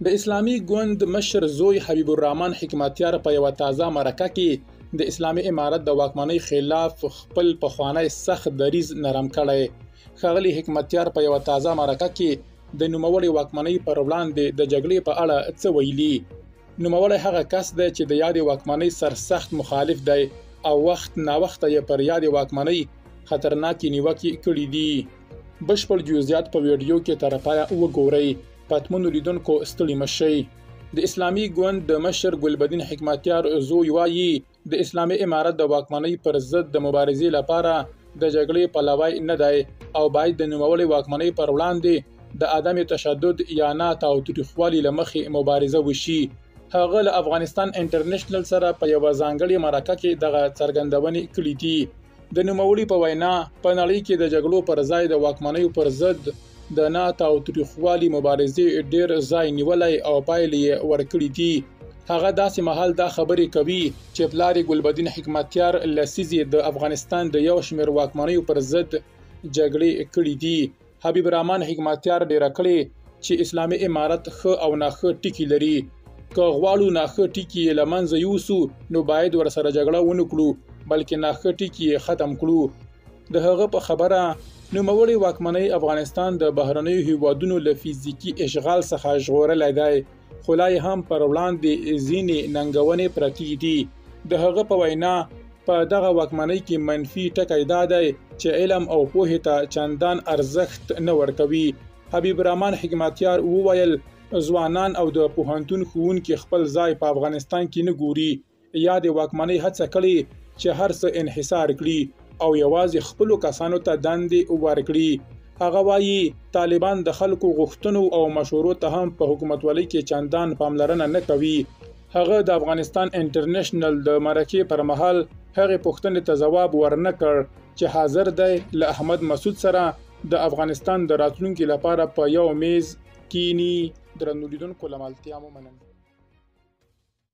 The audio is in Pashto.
د اسلامي ګوند مشر زوی حبیب الرحمن حکمتیار په یو تازه مرکه کې د اسلامي امارت د واکمنۍ خلاف خپل پخوانی سخت دریځ نرم کړی. ښاغلي حکمتیار په یو تازه مرکه کې د نوموړې واکمنۍ پر وړاندې د جګړې په اړه څه ویلي. نوموړی هغه کس دی چې د یادې واکمنۍ سرسخت مخالف دی او وخت ناوخته یې پر یادې واکمنۍ خطرناکې نیوکې کړي دي. بشپړ جزئیات په ویډیو کې تر پایه وګورئ. پاتمنو لیدونکو ستړي مشئ. د اسلامي ګوند د مشر ګلبدین حکمتیار زوی وایي د اسلامي امارت د واکمنۍ پر ضد د مبارزې لپاره د جګړې پلوی نه دی او باید د نوموړې واکمنۍ پر وړاندې د عدم تشدد یا نه تاوتریخوالي له مخې مبارزه وشي. هغه له افغانستان انټرنیشنل سره په یوه ځانګړې مرکه کې دغه څرګندونې کړې دي. د نوموړي په وینا په نړۍ کې د جګړو پر ځای د واکمنیو پر ضد د نه تاوتریخوالي مبارزې ډیر ځای نیولی او پایلې یې ورکړي دي. هغه داسې مهال دا خبرې کوي چې پلار ګلبدین حکمتیار لسیزې د افغانستان د یو شمېر واکمنیو پر ضد جګړې کړي دي. حبیب الرحمن حکمتیار ډیره کړې چې اسلامي امارت ښه او ناښه ټکي لري. که غواړو ناښه ټکي یې له منځه یوسو نو باید ورسره جګړه ونه کړو بلکې ناښه ټکي یې ختم کړو. د هغه په خبره نوموړې واکمنۍ افغانستان د بهرنیو هیوادونو له فزیکي اشغال څخه ژغورلی دی خو لا یې هم پر وړاندې ځینې ننګونې پرتې دي. د هغه په وینا په دغه واکمنۍ کې منفي ټکی دا دی چې علم او پوهې ته چندان ارزښت نه ورکوي. حبیب الرحمن حکمتیار وویل ځوانان او د پوهنتون ښوونکي خپل ځای په افغانستان کې نه ګوري. یادې واکمنۍ هڅه کړې چې هر څه انحصار کړي او یوازې خپلو کسانو ته دندې ورکړي. هغه وایي طالبان د خلکو غوښتنو او مشورو ته هم په حکومتولۍ کې چندان پاملرنه نه کوي. هغه د افغانستان انټرنیشنل د مرکې پر مهال هغې پوښتنې ته ځواب ورنه کړ چې حاضر دی له احمد مسعود سره د افغانستان د راتلونکي لپاره په یو میز کینی. درنو لیدونکو له ملتیا مو مننه.